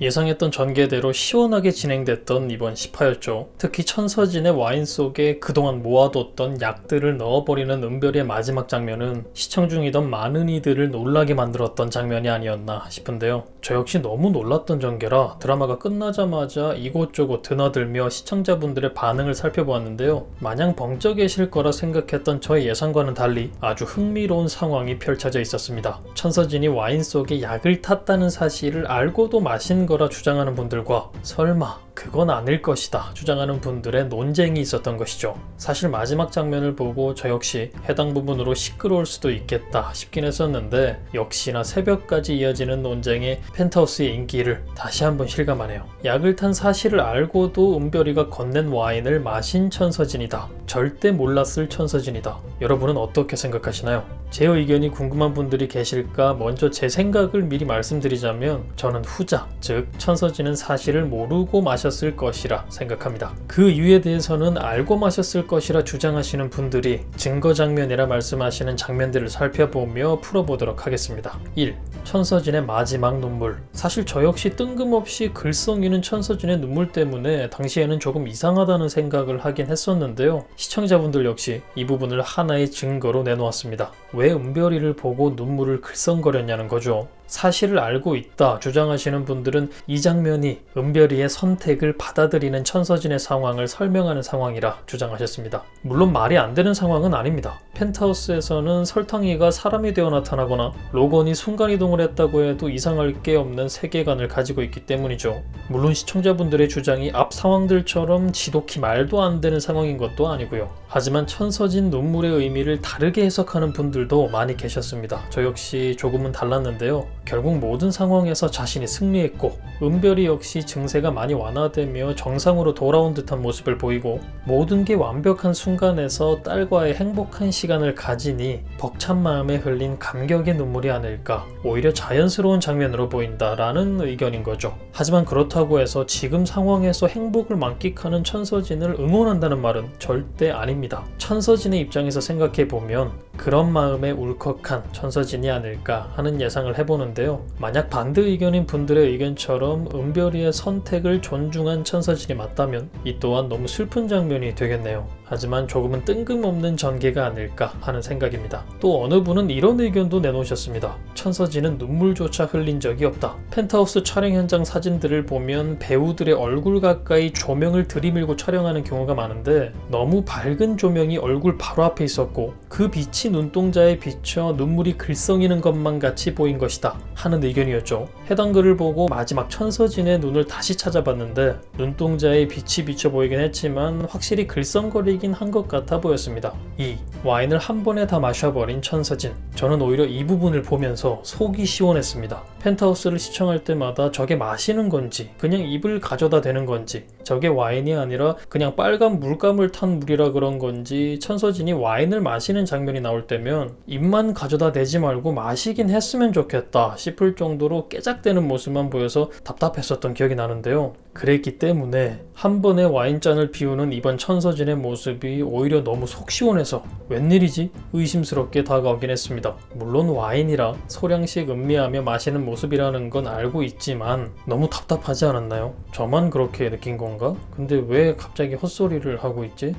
예상했던 전개대로 시원하게 진행됐던 이번 10화였죠. 특히 천서진의 와인 속에 그동안 모아뒀던 약들을 넣어버리는 은별이의 마지막 장면은 시청 중이던 많은 이들을 놀라게 만들었던 장면이 아니었나 싶은데요. 저 역시 너무 놀랐던 전개라 드라마가 끝나자마자 이곳저곳 드나들며 시청자분들의 반응을 살펴보았는데요. 마냥 벙쪄 계실 거라 생각했던 저의 예상과는 달리 아주 흥미로운 상황이 펼쳐져 있었습니다. 천서진이 와인 속에 약을 탔다는 사실을 알고도 마신 거라 주장하는 분들과 설마 그건 아닐 것이다 주장하는 분들의 논쟁이 있었던 것이죠. 사실 마지막 장면을 보고 저 역시 해당 부분으로 시끄러울 수도 있겠다 싶긴 했었는데 역시나 새벽까지 이어지는 논쟁에 펜트하우스의 인기를 다시 한번 실감하네요. 약을 탄 사실을 알고도 은별이가 건넨 와인을 마신 천서진이다. 절대 몰랐을 천서진이다. 여러분은 어떻게 생각하시나요? 제 의견이 궁금한 분들이 계실까 먼저 제 생각을 미리 말씀드리자면 저는 후자, 즉 천서진은 사실을 모르고 마셨을 것이라 생각합니다. 그 이유에 대해서는 알고 마셨을 것이라 주장하시는 분들이 증거 장면이라 말씀하시는 장면들을 살펴보며 풀어보도록 하겠습니다. 1. 천서진의 마지막 눈물. 사실 저 역시 뜬금없이 글썽이는 천서진의 눈물 때문에 당시에는 조금 이상하다는 생각을 하긴 했었는데요. 시청자분들 역시 이 부분을 하나의 증거로 내놓았습니다. 왜 은별이를 보고 눈물을 글썽거렸냐는 거죠. 사실을 알고 있다 주장하시는 분들은 이 장면이 은별이의 선택을 받아들이는 천서진의 상황을 설명하는 상황이라 주장하셨습니다. 물론 말이 안 되는 상황은 아닙니다. 펜트하우스에서는 설탕이가 사람이 되어 나타나거나 로건이 순간이동을 했다고 해도 이상할 게 없는 세계관을 가지고 있기 때문이죠. 물론 시청자분들의 주장이 앞 상황들처럼 지독히 말도 안 되는 상황인 것도 아니고요. 하지만 천서진 눈물의 의미를 다르게 해석하는 분들도 많이 계셨습니다. 저 역시 조금은 달랐는데요. 결국 모든 상황에서 자신이 승리했고 은별이 역시 증세가 많이 완화되며 정상으로 돌아온 듯한 모습을 보이고 모든 게 완벽한 순간에서 딸과의 행복한 시간을 가지니 벅찬 마음에 흘린 감격의 눈물이 아닐까, 오히려 자연스러운 장면으로 보인다라는 의견인 거죠. 하지만 그렇다고 해서 지금 상황에서 행복을 만끽하는 천서진을 응원한다는 말은 절대 아닙니다. 천서진의 입장에서 생각해보면 그런 마음에 울컥한 천서진이 아닐까 하는 예상을 해보는데요. 만약 반대 의견인 분들의 의견처럼 은별이의 선택을 존중한 천서진이 맞다면 이 또한 너무 슬픈 장면이 되겠네요. 하지만 조금은 뜬금없는 전개가 아닐까 하는 생각입니다. 또 어느 분은 이런 의견도 내놓으셨습니다. 천서진은 눈물조차 흘린 적이 없다. 펜트하우스 촬영 현장 사진들을 보면 배우들의 얼굴 가까이 조명을 들이밀고 촬영하는 경우가 많은데 너무 밝은 조명이 얼굴 바로 앞에 있었고 그 빛이 눈동자에 비쳐 눈물이 글썽이는 것만 같이 보인 것이다 하는 의견이었죠. 해당 글을 보고 마지막 천서진의 눈을 다시 찾아봤는데 눈동자에 빛이 비쳐 보이긴 했지만 확실히 글썽거리긴 한 것 같아 보였습니다. 2. 와인을 한 번에 다 마셔버린 천서진. 저는 오히려 이 부분을 보면서 속이 시원했습니다. 펜트하우스를 시청할 때마다 저게 마시는 건지 그냥 입을 가져다 대는 건지 저게 와인이 아니라 그냥 빨간 물감을 탄 물이라 그런 건지 천서진이 와인을 마시는 장면이 나올 때면 입만 가져다 대지 말고 마시긴 했으면 좋겠다 싶을 정도로 깨작대는 모습만 보여서 답답했었던 기억이 나는데요. 그랬기 때문에 한 번에 와인잔을 비우는 이번 천서진의 모습이 오히려 너무 속 시원해서 웬일이지? 의심스럽게 다가오긴 했습니다. 물론 와인이라 소량씩 음미하며 마시는 모습이라는 건 알고 있지만 너무 답답하지 않았나요? 저만 그렇게 느낀 건가? 근데 왜 갑자기 헛소리를 하고 있지?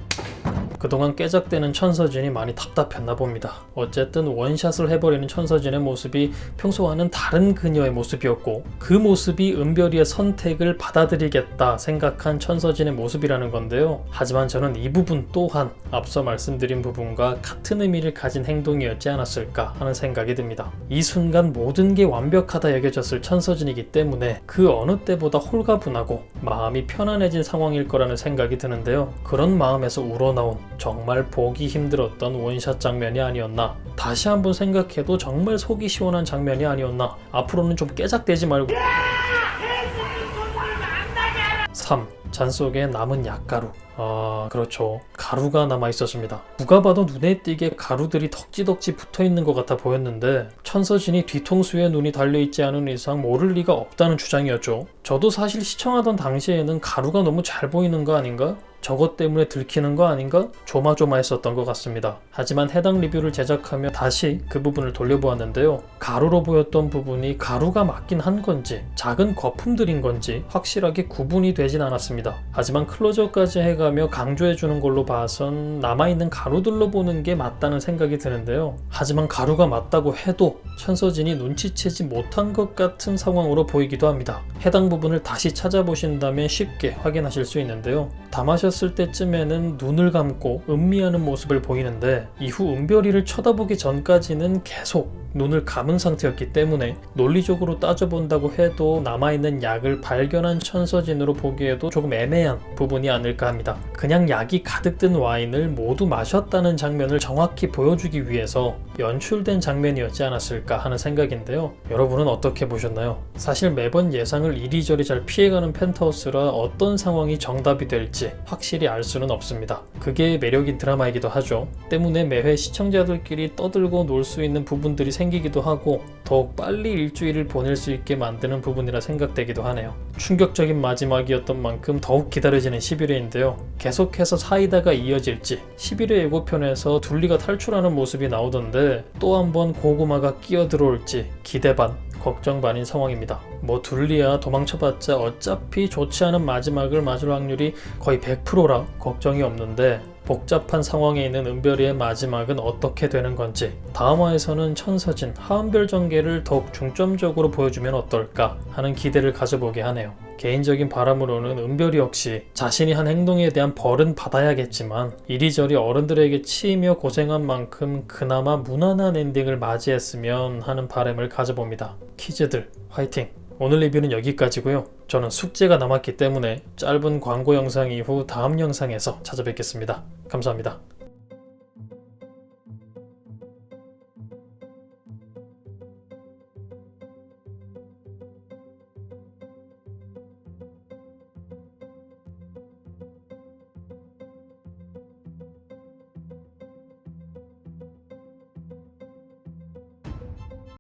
그동안 깨작대는 천서진이 많이 답답했나 봅니다. 어쨌든 원샷을 해버리는 천서진의 모습이 평소와는 다른 그녀의 모습이었고 그 모습이 은별이의 선택을 받아들이겠다 생각한 천서진의 모습이라는 건데요. 하지만 저는 이 부분 또한 앞서 말씀드린 부분과 같은 의미를 가진 행동이었지 않았을까 하는 생각이 듭니다. 이 순간 모든 게 완벽하다 여겨졌을 천서진이기 때문에 그 어느 때보다 홀가분하고 마음이 편안해진 상황일 거라는 생각이 드는데요. 그런 마음에서 우러나온 정말 보기 힘들었던 원샷 장면이 아니었나, 다시 한번 생각해도 정말 속이 시원한 장면이 아니었나. 앞으로는 좀 깨작대지 말고. 3. 잔 속에 남은 약가루. 그렇죠. 가루가 남아 있었습니다. 누가 봐도 눈에 띄게 가루들이 덕지덕지 붙어있는 것 같아 보였는데 천서진이 뒤통수에 눈이 달려있지 않은 이상 모를 리가 없다는 주장이었죠. 저도 사실 시청하던 당시에는 가루가 너무 잘 보이는 거 아닌가? 저것 때문에 들키는 거 아닌가? 조마조마했었던 것 같습니다. 하지만 해당 리뷰를 제작하며 다시 그 부분을 돌려보았는데요. 가루로 보였던 부분이 가루가 맞긴 한 건지 작은 거품들인 건지 확실하게 구분이 되진 않았습니다. 하지만 클로저까지 해가며 강조해주는 걸로 봐선 남아있는 가루들로 보는 게 맞다는 생각이 드는데요. 하지만 가루가 맞다고 해도 천서진이 눈치채지 못한 것 같은 상황으로 보이기도 합니다. 해당 부분을 다시 찾아보신다면 쉽게 확인하실 수 있는데요. 다 마셨을 때쯤에는 눈을 감고 음미하는 모습을 보이는데 이후 은별이를 쳐다보기 전까지는 계속 눈을 감은 상태였기 때문에 논리적으로 따져본다고 해도 남아있는 약을 발견한 천서진으로 보기에도 조금 애매한 부분이 아닐까 합니다. 그냥 약이 가득 든 와인을 모두 마셨다는 장면을 정확히 보여주기 위해서 연출된 장면이었지 않았을까 하는 생각인데요. 여러분은 어떻게 보셨나요? 사실 매번 예상을 이리저리 잘 피해가는 펜트하우스라 어떤 상황이 정답이 될지 확실히 알 수는 없습니다. 그게 매력인 드라마이기도 하죠. 때문에 매회 시청자들끼리 떠들고 놀 수 있는 부분들이 생기기도 하고 더욱 빨리 일주일을 보낼 수 있게 만드는 부분이라 생각되기도 하네요. 충격적인 마지막이었던 만큼 더욱 기다려지는 11회인데요. 계속해서 사이다가 이어질지 11회 예고편에서 둘리가 탈출하는 모습이 나오던데 또 한 번 고구마가 끼어들어올지 기대 반 걱정 반인 상황입니다. 뭐 둘리야 도망쳐봤자 어차피 좋지 않은 마지막을 맞을 확률이 거의 100%라 걱정이 없는데 복잡한 상황에 있는 은별이의 마지막은 어떻게 되는 건지 다음 화에서는 천서진, 하은별 전개를 더욱 중점적으로 보여주면 어떨까 하는 기대를 가져보게 하네요. 개인적인 바람으로는 은별이 역시 자신이 한 행동에 대한 벌은 받아야겠지만 이리저리 어른들에게 치이며 고생한 만큼 그나마 무난한 엔딩을 맞이했으면 하는 바람을 가져봅니다. 키즈들 화이팅! 오늘 리뷰는 여기까지고요. 저는 숙제가 남았기 때문에 짧은 광고 영상 이후 다음 영상에서 찾아뵙겠습니다. 감사합니다.